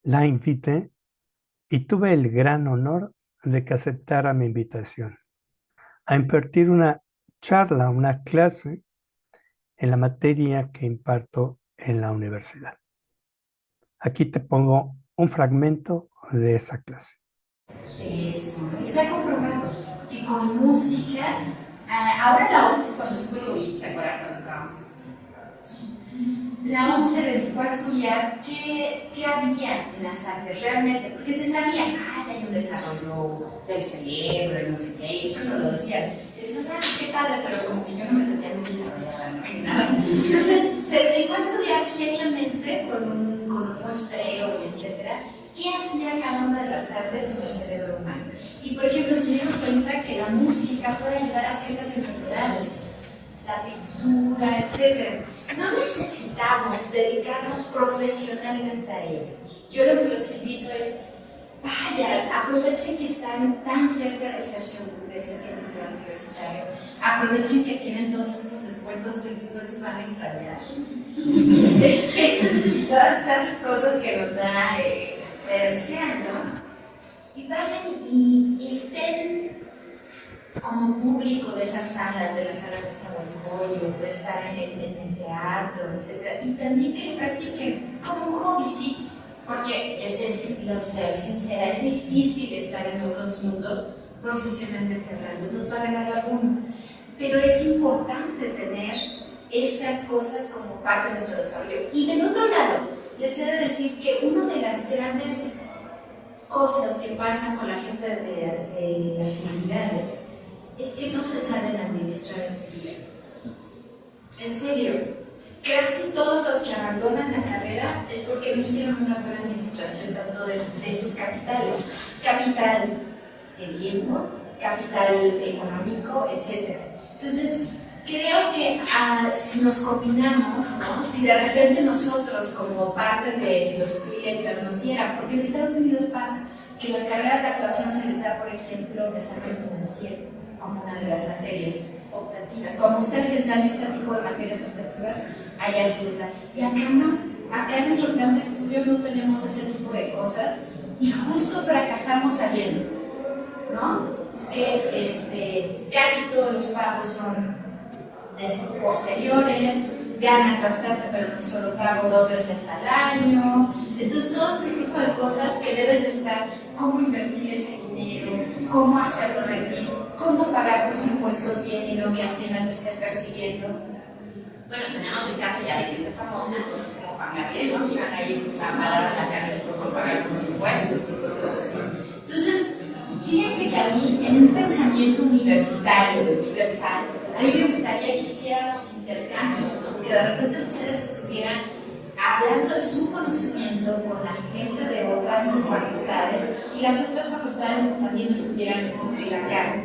La invité y tuve el gran honor de que aceptara mi invitación a impartir una charla, una clase en la materia que imparto en la universidad. Aquí te pongo un fragmento de esa clase. Y se ha comprobado que con música, ahora la OMS cuando estuvo el COVID, ¿se acuerdan cuando estábamos? La OMS se dedicó a estudiar qué había en las artes realmente, porque se sabía, hay un desarrollo del cerebro, no sé qué, y siempre nos lo decían. Decían, qué padre, pero como que yo no me sentía muy desarrollada, no ni nada. Entonces se dedicó a estudiar seriamente con un muestreo, etcétera, qué hacía cada una de las artes en el cerebro humano. Y por ejemplo, se dieron cuenta que la música puede ayudar a ciertas enfermedades, la pintura, etc. No necesitamos dedicarnos profesionalmente a ello. Yo lo que los invito es, vayan, aprovechen que están tan cerca del centro cultural universitario, aprovechen que tienen todos estos descuentos que después van a extrañar. Y todas estas cosas que nos da credencial, ¿no? Y vayan y estén como público de esas salas, de las salas de Sabancoyo, de estar en el teatro, etc. Y también que practiquen como un hobby, sí, porque lo sé, sincera, es difícil estar en los dos mundos profesionalmente hablando, nos va a ganar alguno. Pero es importante tener estas cosas como parte de nuestro desarrollo. Y del otro lado, les he de decir que una de las grandes cosas que pasan con la gente de las humanidades es que no se saben administrar en su vida. En serio, casi todos los que abandonan la carrera es porque no hicieron una buena administración tanto de sus capitales. Capital de tiempo, capital económico, etc. Entonces, creo que si nos combinamos, ¿no? Si de repente nosotros como parte de filosofía y letras nos dieran, porque en Estados Unidos pasa que las carreras de actuación se les da, por ejemplo, desarrollo financiero como una de las materias optativas. Como ustedes les dan este tipo de materias optativas, allá se les da. Y acá no. Acá en nuestro plan de estudios no tenemos ese tipo de cosas y justo fracasamos saliendo, ¿no? Es que casi todos los pagos son posteriores, ganas bastante, pero en un solo pago 2 veces al año. Entonces, todo ese tipo de cosas que debes de estar, cómo invertir ese dinero, cómo hacerlo rendir, cómo pagar tus impuestos bien y lo que Hacienda te esté persiguiendo. Bueno, tenemos el caso ya de gente famosa, como Juan Gabriel, ¿no? Que iban a ir a parar a la cárcel por no pagar sus impuestos y cosas así. Entonces, fíjense que a mí, en un pensamiento universitario, universal, a mí me gustaría que hiciéramos intercambios, ¿no? Que de repente ustedes estuvieran hablando de su conocimiento con la gente de otras facultades y las otras facultades también nos pudieran nutrir acá,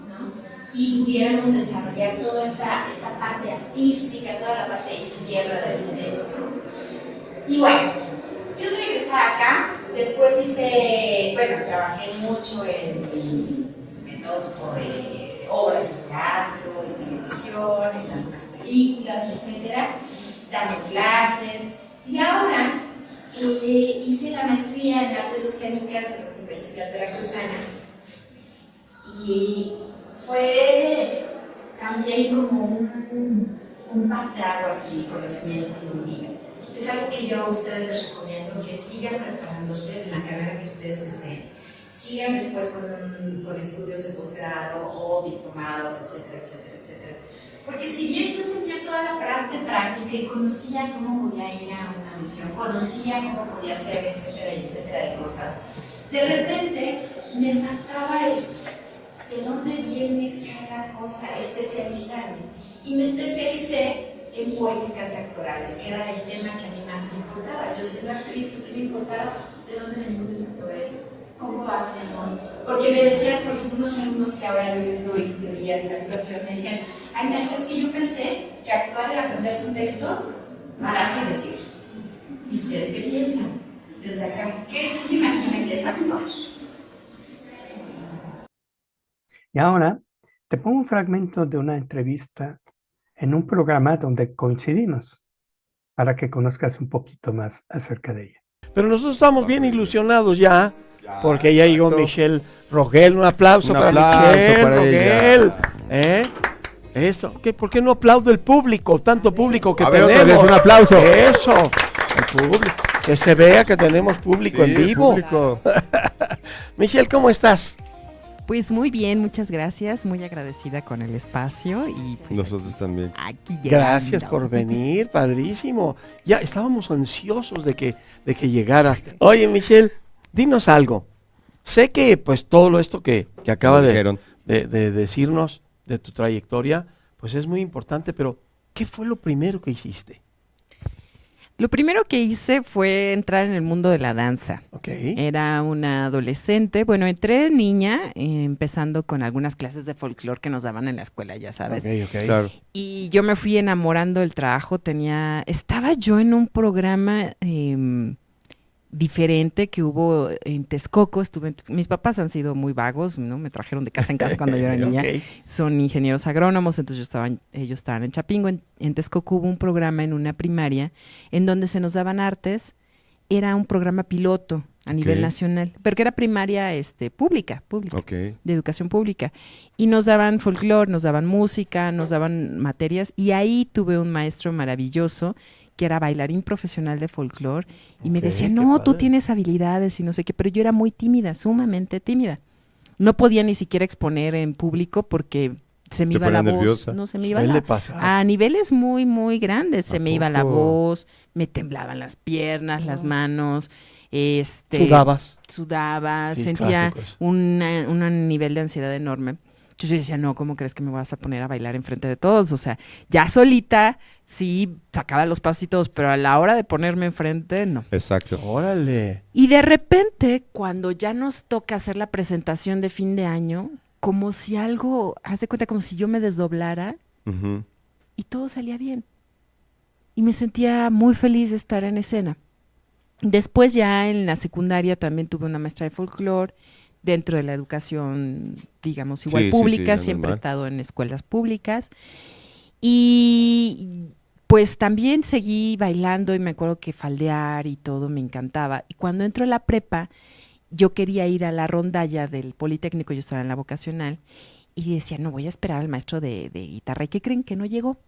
¿no? Y pudiéramos desarrollar toda esta parte artística, toda la parte izquierda del cerebro, ¿no? Y bueno, yo soy egresada acá, después trabajé mucho en metódico de obras de teatro, en televisión, en algunas películas, etcétera, dando clases, y ahora hice la maestría en artes escénicas en la Universidad Veracruzana, y fue también como un parteaguas así, conocimiento en mi vida. Es algo que yo a ustedes les recomiendo, que sigan preparándose en la carrera que ustedes estén, sigan después con estudios de posgrado o diplomados, etcétera, etcétera, etcétera. Porque si bien yo tenía toda la parte práctica y conocía cómo podía ir a una misión, conocía cómo podía hacer, etcétera, etcétera, de cosas, de repente me faltaba de dónde viene cada cosa, especializarme. Y me especialicé en poéticas actorales, que era el tema que a mí más me importaba. Yo siendo actriz, pues que me importaba de dónde venimos los actores, cómo hacemos. Porque me decían, por ejemplo, unos alumnos que ahora yo les doy teorías de actuación, me decían, ay, maestra, es que yo pensé que actuar era aprenderse un texto, pararse y decir. ¿Y ustedes qué piensan? Desde acá, ¿qué se imaginan que es actuar? Y ahora te pongo un fragmento de una entrevista en un programa donde coincidimos para que conozcas un poquito más acerca de ella. Pero nosotros estamos bien ilusionados ya, porque ya llegó Michelle Rogel. Un aplauso para Michelle Rogel. Eso, ¿por qué no aplaude el público? Tanto público que tenemos. Otra vez un aplauso. Eso, el público. Que se vea que tenemos público en vivo. Michelle, ¿cómo estás? Pues muy bien, muchas gracias. Muy agradecida con el espacio. Y pues nosotros también. Aquí llegando. Gracias por venir, padrísimo. Ya estábamos ansiosos de que llegaras. Oye, Michelle, dinos algo. Sé que pues todo esto que acaba de decirnos de tu trayectoria, pues es muy importante, pero ¿qué fue lo primero que hiciste? Lo primero que hice fue entrar en el mundo de la danza. Okay. Era una adolescente, bueno, entré niña, empezando con algunas clases de folclore que nos daban en la escuela, ya sabes. Okay. Claro. Y yo me fui enamorando del trabajo, estaba yo en un programa diferente que hubo en Texcoco, mis papás han sido muy vagos, ¿no? Me trajeron de casa en casa cuando yo era niña, son ingenieros agrónomos, entonces ellos estaban en Chapingo, en Texcoco hubo un programa en una primaria en donde se nos daban artes, era un programa piloto a nivel nacional, pero que era primaria pública, de educación pública, y nos daban folclore, nos daban música, nos daban materias, y ahí tuve un maestro maravilloso que era bailarín profesional de folclore, y me decía, no, tú tienes habilidades y no sé qué, pero yo era muy tímida, sumamente tímida. No podía ni siquiera exponer en público porque se me iba la voz. No, se me iba a niveles muy, muy grandes, se me iba la voz, me temblaban las piernas, las manos, sudaba, sí, sentía un nivel de ansiedad enorme. Entonces yo decía, no, ¿cómo crees que me vas a poner a bailar enfrente de todos? O sea, ya solita, sí, sacaba los pasos y todos, pero a la hora de ponerme enfrente, no. Exacto. Órale. Y de repente, cuando ya nos toca hacer la presentación de fin de año, como si algo, haz de cuenta, como si yo me desdoblara y todo salía bien. Y me sentía muy feliz de estar en escena. Después ya en la secundaria también tuve una maestra de folclore, dentro de la educación, digamos, igual pública, siempre he estado en escuelas públicas. Y pues también seguí bailando y me acuerdo que faldear y todo me encantaba. Y cuando entro a la prepa, yo quería ir a la rondalla del Politécnico, yo estaba en la vocacional, y decía, no, voy a esperar al maestro de guitarra. ¿Y qué creen? Que no llegó.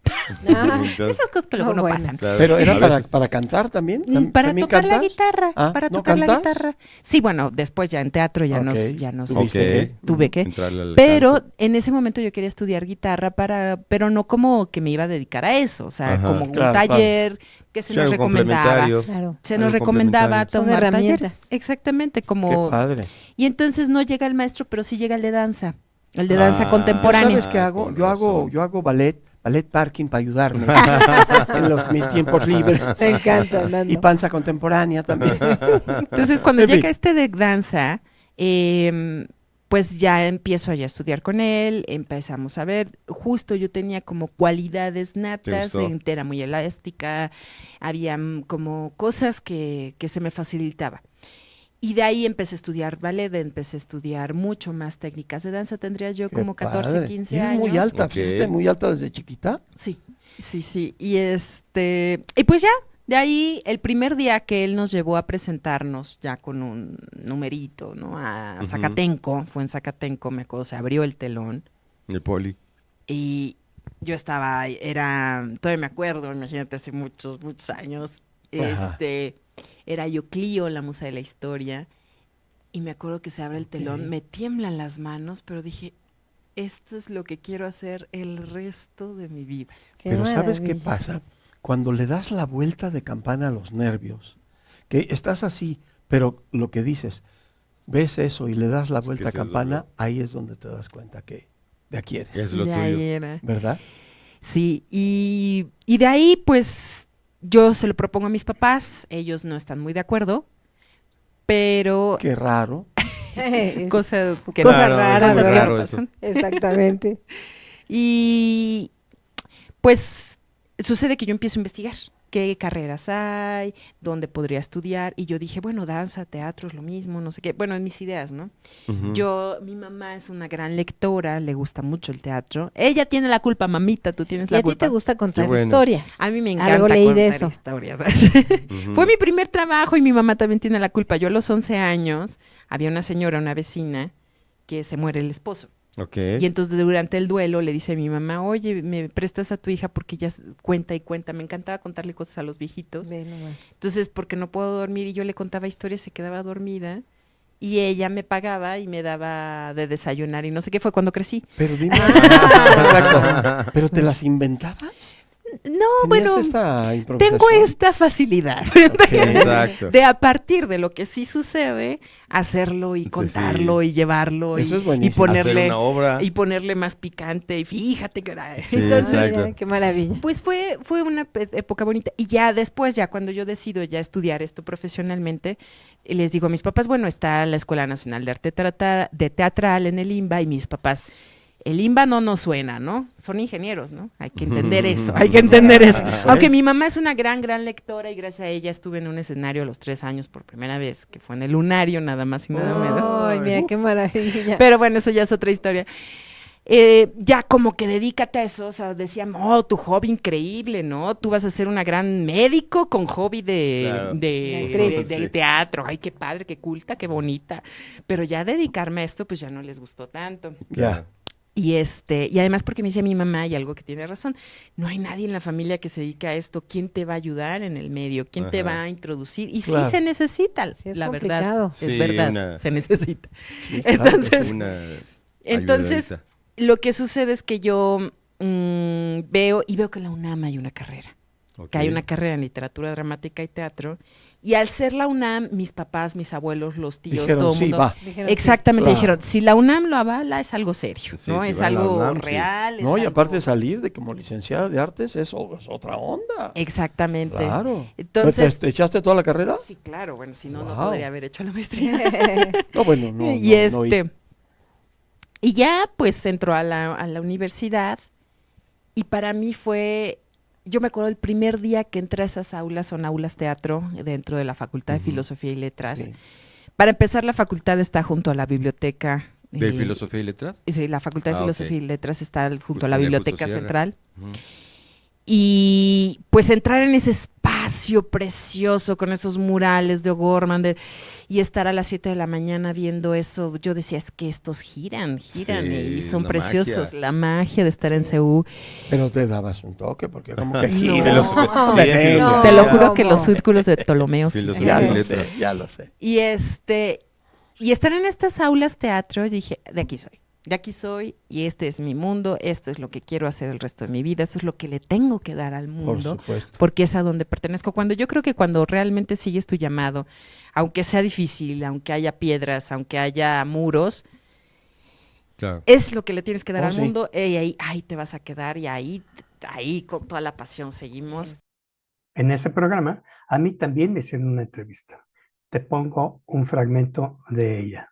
Esas cosas que luego no pasan. Claro. ¿Pero era para cantar también? Para tocar la guitarra. Para tocar la guitarra. Sí, bueno, después ya en teatro ya nos tuve que. Pero canto. En ese momento yo quería estudiar guitarra pero no como que me iba a dedicar a eso. O sea, como un taller que se nos recomendaba. Se nos recomendaba tomar talleres. Exactamente, como. Qué padre. Y entonces no llega el maestro, pero sí llega el de danza. El de danza contemporánea. ¿Sabes qué hago? Yo hago ballet parking para ayudarme en mis tiempos libres. Me encanta, Nando. Y panza contemporánea también. Entonces, cuando llega de danza, pues ya empiezo a estudiar con él, empezamos a ver, justo yo tenía como cualidades natas, era muy elástica, había como cosas que se me facilitaba. Y de ahí empecé a estudiar ballet, empecé a estudiar mucho más técnicas de danza. Tendría yo como 14, 15 años. Muy alta, fíjate, muy alta desde chiquita. Sí. Y y pues ya, de ahí el primer día que él nos llevó a presentarnos ya con un numerito, ¿no? A Zacatenco, fue en Zacatenco, me acuerdo, se abrió el telón. El Poli. Y yo todavía me acuerdo, imagínate, hace muchos años, era yo Clio, la musa de la historia, y me acuerdo que se abre el telón, me tiemblan las manos, pero dije, esto es lo que quiero hacer el resto de mi vida. Pero ¿sabes qué pasa? Cuando le das la vuelta de campana a los nervios, que estás así, pero lo que dices, ves eso y le das la vuelta a campana, ahí es donde te das cuenta que de aquí eres. Es lo tuyo. Ahí era. ¿Verdad? Sí, y de ahí pues yo se lo propongo a mis papás, ellos no están muy de acuerdo, pero... Qué raro. Cosas raras que raro pasan. Exactamente. Y pues sucede que yo empiezo a investigar. qué carreras hay, dónde podría estudiar. Y yo dije, bueno, danza, teatro es lo mismo, no sé qué. Bueno, en mis ideas, ¿no? Mi mamá es una gran lectora, le gusta mucho el teatro. Ella tiene la culpa, mamita, tú tienes ¿Y la a ti culpa. te gusta contar bueno. historias? A mí me encanta Algo leí de contar eso. historias. Fue mi primer trabajo y mi mamá también tiene la culpa. Yo a los 11 años había una señora, una vecina, que se muere el esposo. Ok. Y entonces durante el duelo le dice a mi mamá, oye, ¿me prestas a tu hija? Porque ella cuenta y cuenta. Me encantaba contarle cosas a los viejitos. Ve nomás. Entonces, porque no puedo dormir y yo le contaba historias, se quedaba dormida. Y ella me pagaba y me daba de desayunar y no sé qué fue cuando crecí. Pero dime. Exacto. ¿Pero te las inventabas? No, bueno, Esta improvisación? tengo esta facilidad Exacto. de a partir de lo que sí sucede, hacerlo y Sí, contarlo sí. y llevarlo Eso y, es buenísimo. y ponerle Hacer una obra. y ponerle más picante y fíjate que Sí, entonces exacto. Ay, qué maravilla. pues fue una época bonita y ya después ya cuando yo decido ya estudiar esto profesionalmente les digo a mis papás, bueno, está la Escuela Nacional de Arte Teatral en el IMBA y mis papás, el IMBA no nos suena, ¿no? Son ingenieros, ¿no? Hay que entender eso, hay que entender eso. Aunque mi mamá es una gran lectora y gracias a ella estuve en un escenario a los 3 años por primera vez, que fue en el Lunario, nada más y nada menos. Ay, mira qué maravilla. Pero bueno, eso ya es otra historia. Ya como que dedícate a eso, o sea, decían, oh, tu hobby increíble, ¿no? Tú vas a ser una gran médico con hobby Claro. Actriz. de Sí. teatro. Ay, qué padre, qué culta, qué bonita. Pero ya dedicarme a esto, pues ya no les gustó tanto. Ya. Y y además porque me decía mi mamá, y algo que tiene razón, no hay nadie en la familia que se dedique a esto. ¿Quién te va a ayudar en el medio? ¿Quién te Ajá. va a introducir? Y Claro. sí se necesita, Sí, es la complicado. verdad. Es Sí, verdad, se necesita. Sí, claro. Entonces, Una entonces ayudadita. lo que sucede es que yo veo que en la UNAM hay una carrera. Ok. Que hay una carrera en literatura dramática y teatro. Y al ser la UNAM, mis papás, mis abuelos, los tíos, Dijeron, todo el sí, mundo. va. Dijeron, sí. Exactamente, Claro. dijeron, si la UNAM lo avala, es algo serio, Sí, ¿no? si Es va a la algo UNAM, sí. real. No, es y aparte de algo- salir de como licenciada de artes, es otra onda. Exactamente. Claro. Entonces, ¿Te echaste toda la carrera? sí, claro, bueno, si no, no Wow. podría haber hecho la maestría. No, bueno, no. y no, y ya pues entró a la universidad y para mí yo me acuerdo el primer día que entré a esas aulas, son aulas teatro dentro de la Facultad de Filosofía y Letras. Sí. Para empezar, la facultad está junto a la biblioteca. ¿De filosofía y letras? Sí, la Facultad de Ah, Filosofía ok. y Letras está junto Justo a la en el Biblioteca Justo Sierra. Central. Ujú. Y pues entrar en ese espacio precioso con esos murales de O'Gorman y estar a las 7 de la mañana viendo eso, yo decía, es que estos giran Sí, y son una preciosos. magia. La magia de estar en CU. Pero te dabas un toque, porque como que No. gira. Filosofía- sí, en Venga. filosofía. Te lo juro que ¿Cómo? los círculos de Ptolomeo sí Filosofía Ya giran. y lo letras. sé, ya lo sé. Y estar en estas aulas teatro, dije, de aquí soy y este es mi mundo, esto es lo que quiero hacer el resto de mi vida, esto es lo que le tengo que dar al Por mundo, supuesto. porque es a donde pertenezco. Yo creo que cuando realmente sigues tu llamado, aunque sea difícil, aunque haya piedras, aunque haya muros, Claro. es lo que le tienes que dar Oh, al sí. mundo y ahí te vas a quedar y ahí con toda la pasión seguimos. En ese programa, a mí también me hicieron una entrevista. Te pongo un fragmento de ella.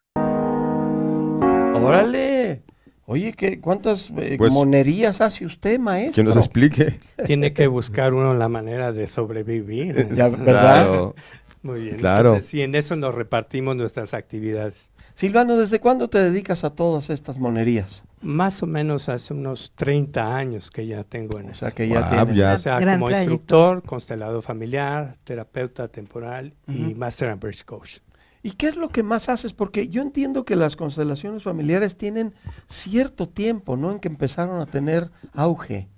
Órale. Oye, ¿cuántas Pues- monerías hace usted, maestro? Que nos explique. Tiene que buscar uno la manera de sobrevivir. Ya, ¿verdad? Claro. Muy bien. Claro. Entonces, sí, en eso nos repartimos nuestras actividades. Silvano, ¿desde cuándo te dedicas a todas estas monerías? Más o menos hace unos 30 años que ya tengo en O eso. sea, que ya Guau, tienes... ya. O sea, Gran como trayectoria. instructor, constelador familiar, terapeuta temporal y Ujú. Master and Bridge Coach. ¿Y qué es lo que más haces? Porque yo entiendo que las constelaciones familiares tienen cierto tiempo, ¿no? En que empezaron a tener auge.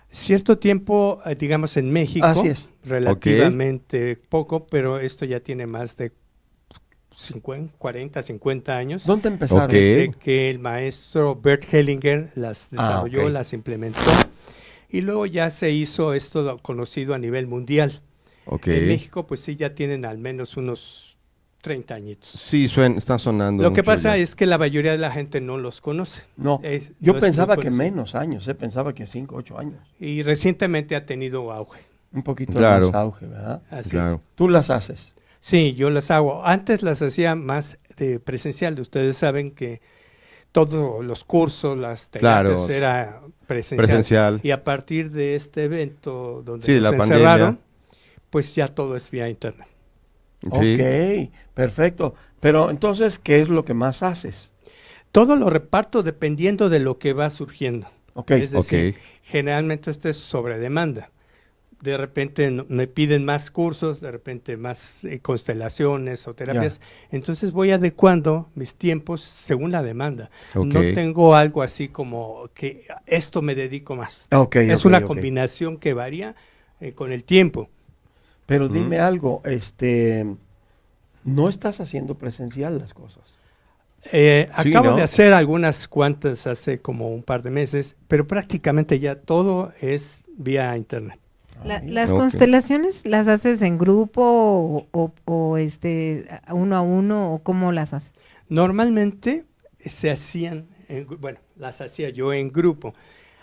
Cierto tiempo, digamos, en México, Así es. relativamente poco, pero esto ya tiene más de 40, 50 años. ¿Dónde empezaron? Ok. Desde que el maestro Bert Hellinger las desarrolló, ok. las implementó, y luego ya se hizo esto conocido a nivel mundial. Ok. En México, pues sí, ya tienen al menos unos 30 añitos. Sí, está sonando. Lo que mucho pasa ya. es que la mayoría de la gente no los conoce. No, Es- yo no es pensaba muy que conocido. menos años, pensaba que 5, 8 años. Y recientemente ha tenido auge. Un poquito Claro. más auge, ¿verdad? Así Claro. es. Tú las haces. Sí, yo las hago. Antes las hacía más de presencial. Ustedes saben que todos los cursos, las terapias Claro, era presencial. Presencial. Y a partir de este evento donde Sí, nos la encerraron, pandemia. pues ya todo es vía internet. Sí. Ok, perfecto. Pero entonces, ¿qué es lo que más haces? Todo lo reparto dependiendo de lo que va surgiendo. Ok, Es decir, ok. generalmente esto es sobre demanda. De repente me piden más cursos, de repente más constelaciones o terapias. Entonces voy adecuando mis tiempos según la demanda. Ok. No tengo algo así como que esto me dedico más. Ok, Es ok, una ok. combinación que varía con el tiempo. Pero dime algo, no estás haciendo presencial las cosas. Acabo ¿no? de hacer algunas cuantas hace como un par de meses, pero prácticamente ya todo es vía internet. ¿Las Ok. constelaciones las haces en grupo o uno a uno o cómo las haces? Normalmente se hacían, bueno, las hacía yo en grupo.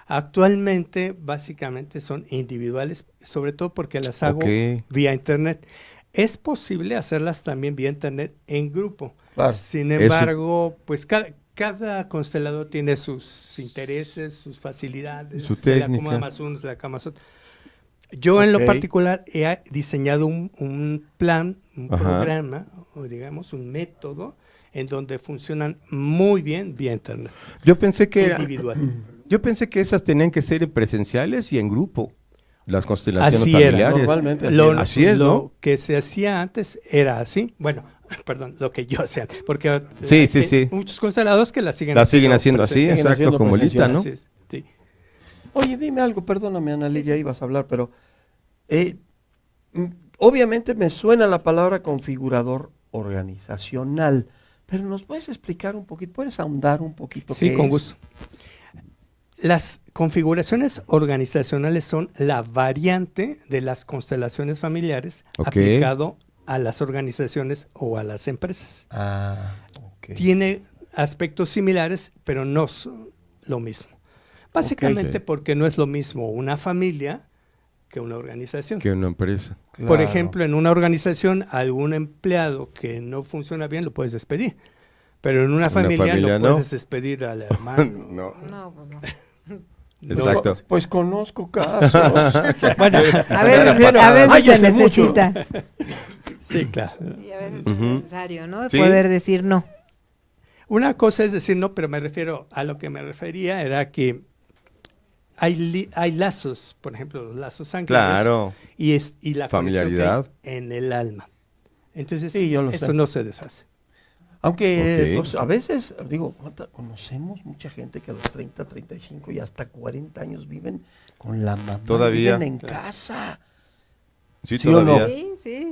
Actualmente básicamente son individuales, sobre todo porque las hago Ok. vía internet. Es posible hacerlas también vía internet en grupo. Claro. Sin Eso- embargo, pues cada constelador tiene sus intereses, sus facilidades, Su se le técnica. acomoda más uno, se le acomoda más otro. Yo en lo Ok. particular he diseñado un plan, un Ajá. programa, o digamos un método, en donde funcionan muy bien vía internet, Yo pensé que individual. yo pensé que esas tenían que ser presenciales y en grupo. Las constelaciones Así era. familiares. Normalmente Así es, lo ¿no? que se hacía antes era así. Bueno, perdón, lo que yo hacía. Porque Sí, sí, sí. muchos constelados que la siguen Las siguen haciendo así, presencial. siguen exacto, haciendo como Lita, presencial, ¿no? Así es, sí. Oye, dime algo, perdóname, Ana Lidia, ibas a hablar, pero obviamente me suena la palabra configurador organizacional, pero ¿nos puedes explicar un poquito, puedes ahondar un poquito Sí, qué con es? gusto. Las configuraciones organizacionales son la variante de las constelaciones familiares Ok. aplicado a las organizaciones o a las empresas. Ah, ok. Tiene aspectos similares, pero no son lo mismo. Básicamente Ok. porque no es lo mismo una familia que una organización. Que una empresa. Por Claro. ejemplo, en una organización, algún empleado que no funciona bien lo puedes despedir. Pero en una familia familia no no. puedes despedir al hermano. No. No, pues no. No. Exacto. Pues conozco casos. Bueno, A veces, Bueno, a veces ay, se hace mucho. necesita. sí, claro. Sí, a veces Ujú. es necesario, ¿no? Sí. Poder decir no. Una cosa es decir no, pero me refiero a lo que me refería era que hay lazos, por ejemplo, los lazos sanguíneos Claro. y la Familiaridad. conexión que hay en el alma. Entonces, Sí, yo lo eso sé. no se deshace. Aunque Ok. pues, a veces, digo, conocemos mucha gente que a los 30, 35 y hasta 40 años viven con la mamá. Todavía. Viven en casa. Sí, ¿Sí o no? todavía.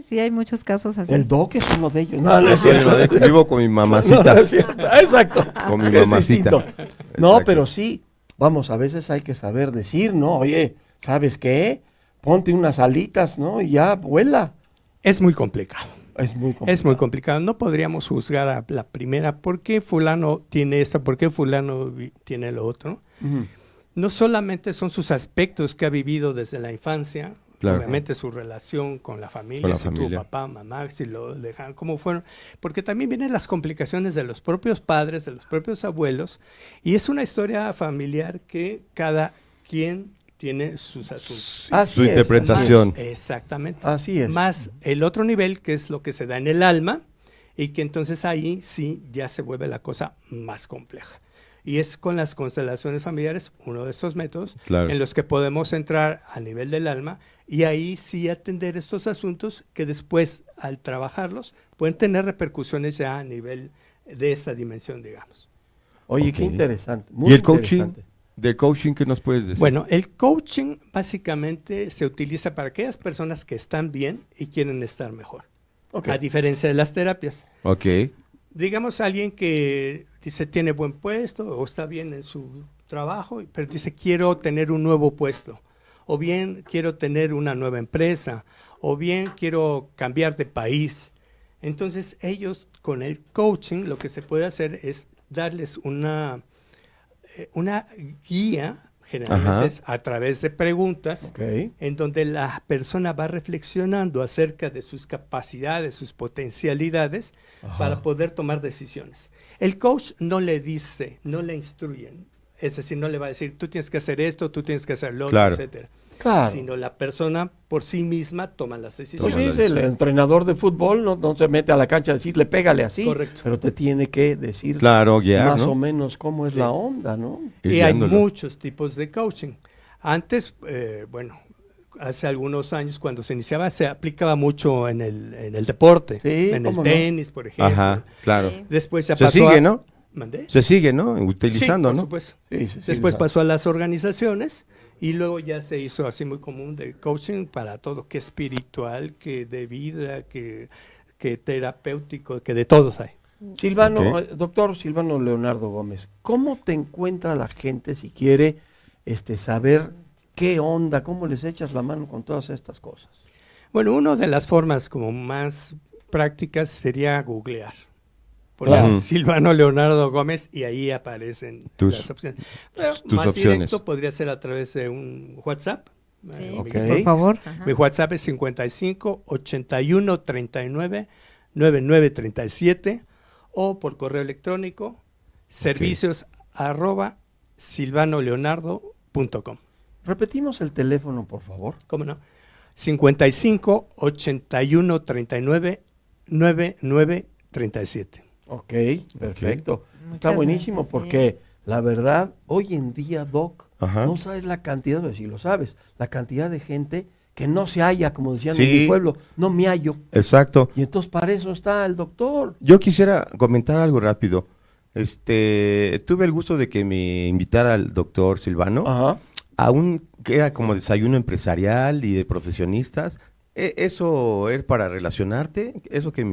Sí, hay muchos casos así. El Doc es uno de ellos. No, no es Sí, cierto. lo dejo. Vivo con mi No, mamacita. no es cierto. Exacto. Con mi Es mamacita. distinto. No, Exacto. pero sí, vamos, a veces hay que saber decir, ¿no? Oye, ¿sabes qué? Ponte unas alitas, ¿no? Y ya vuela. Es muy complicado. Es muy complicado. Es muy complicado. No podríamos juzgar a la primera por qué fulano tiene esto, por qué fulano tiene lo otro. Ujú. No solamente son sus aspectos que ha vivido desde la infancia, Claro. obviamente su relación con la familia, Con la si familia. tuvo papá, mamá, si lo dejaron, cómo fueron, porque también vienen las complicaciones de los propios padres, de los propios abuelos, y es una historia familiar que cada quien tiene sus asuntos. Así Su es, interpretación. Exactamente. Así es. Más el otro nivel, que es lo que se da en el alma, y que entonces ahí sí ya se vuelve la cosa más compleja. Y es con las constelaciones familiares, uno de esos métodos, Claro. en los que podemos entrar a nivel del alma y ahí sí atender estos asuntos que después, al trabajarlos, pueden tener repercusiones ya a nivel de esa dimensión, digamos. Oye, Ok. qué interesante. Muy ¿Y el coaching? interesante. ¿Del coaching qué nos puedes decir? Bueno, el coaching básicamente se utiliza para aquellas personas que están bien y quieren estar mejor, Ok. a diferencia de las terapias. Ok. Digamos alguien que dice tiene buen puesto o está bien en su trabajo, pero dice quiero tener un nuevo puesto, o bien quiero tener una nueva empresa, o bien quiero cambiar de país. Entonces ellos con el coaching lo que se puede hacer es darles una guía, generalmente Ajá. es a través de preguntas, Ok. en donde la persona va reflexionando acerca de sus capacidades, sus potencialidades, Ajá. para poder tomar decisiones. El coach no le dice, no le instruye, es decir, no le va a decir, tú tienes que hacer esto, tú tienes que hacer lo otro, Claro. etcétera. Claro. sino la persona por sí misma toma las Pues decisiones. sí, el entrenador de fútbol no se mete a la cancha a decirle pégale así, Correcto. pero te tiene que decir Claro, guiar, más ¿no? o menos cómo es la onda, ¿no? Ir Y hay guiándolo. muchos tipos de coaching. Antes, hace algunos años cuando se iniciaba se aplicaba mucho en el deporte, Sí, en el cómo no. tenis, por ejemplo. Ajá, claro. Sí. Después ya Se pasó sigue, a... ¿no? ¿Mandé? Se sigue, ¿no? Utilizando, Sí, por ¿no? supuesto. Sí, sí, Después sí, pasó a las organizaciones y luego ya se hizo así muy común de coaching para todo, que espiritual, que de vida, que terapéutico, que de todos hay. Silvano, Ok. doctor Silvano Leonardo Gómez, ¿cómo te encuentra la gente si quiere saber qué onda, cómo les echas la mano con todas estas cosas? Bueno, una de las formas como más prácticas sería googlear. Claro. Poner Silvano Leonardo Gómez y ahí aparecen Tus- las opciones. Pero tus más opciones. directo podría ser a través de un WhatsApp. Sí, Ok. sí, por favor. Ajá. Mi WhatsApp es 55 81 39 99 37 o por correo electrónico servicios@silvanoleonardo.com. Repetimos el teléfono, por favor. ¿Cómo no? 55 81 39 99 37. Ok, perfecto. Está Muchas buenísimo gracias, porque la verdad, hoy en día, Doc, Ajá. no sabes la cantidad, si lo sabes, la cantidad de gente que no se halla, como decían Sí. en mi pueblo, no me hallo. Exacto. Y entonces para eso está el doctor. Yo quisiera comentar algo rápido. Tuve el gusto de que me invitara el doctor Silvano Ajá. a que era como desayuno empresarial y de profesionistas. ¿Eso es para relacionarte? ¿Eso que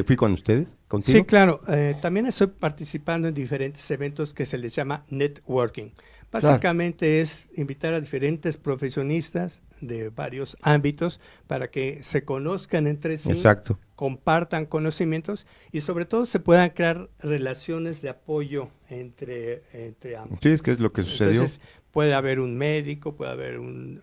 fui con ustedes? ¿Contigo? Sí, claro. También estoy participando en diferentes eventos que se les llama networking. Básicamente es invitar a diferentes profesionistas de varios ámbitos para que se conozcan entre sí, Exacto. compartan conocimientos y sobre todo se puedan crear relaciones de apoyo entre ambos. Sí, es que es lo que sucedió. Entonces, puede haber un médico, puede haber un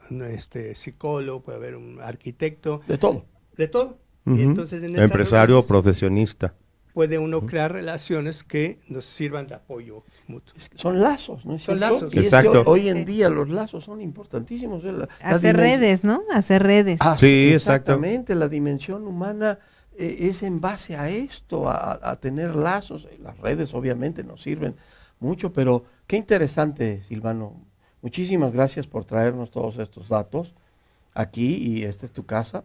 psicólogo, puede haber un arquitecto, De todo. de todo. Ujú. Y entonces en esas Empresario o reuniones profesionista. puede uno crear relaciones que nos sirvan de apoyo mutuo. Son lazos, ¿no es Son cierto? lazos. Y es que Exacto. hoy en día los lazos son importantísimos. La Hacer redes, ¿no? Hacer redes. Ah, Sí, exactamente. La dimensión humana es en base a esto, a tener lazos. Las redes obviamente nos sirven mucho, pero qué interesante, Silvano. Muchísimas gracias por traernos todos estos datos aquí y esta es tu casa.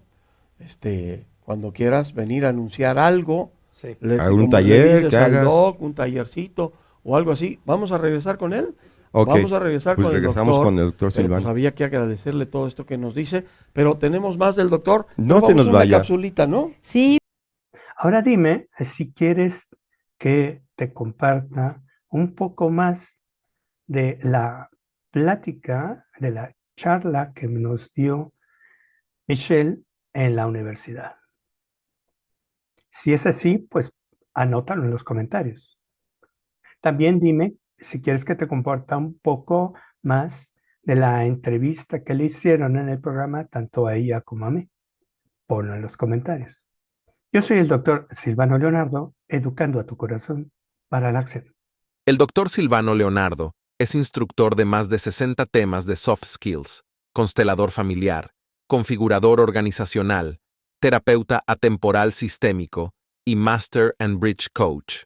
Cuando quieras venir a anunciar algo, Sí. ¿Algún como taller le dices que al hagas? doc, un tallercito o algo así. ¿Vamos a regresar con él? Ok, Vamos a regresar pues con el regresamos doctor. con el doctor Pero, Silvano. pues, había que agradecerle todo esto que nos dice, pero tenemos más del doctor. No Vamos se nos a una vaya. capsulita, ¿no? Sí, Ahora dime si quieres que te comparta un poco más de la plática, de la charla que nos dio Michelle en la universidad. Si es así, pues anótalo en los comentarios. También dime si quieres que te comparta un poco más de la entrevista que le hicieron en el programa, tanto a ella como a mí. Ponlo en los comentarios. Yo soy el doctor Silvano Leonardo, educando a tu corazón para la acción. El Dr. Silvano Leonardo es instructor de más de 60 temas de soft skills, constelador familiar, configurador organizacional, terapeuta atemporal sistémico y Master and Bridge Coach.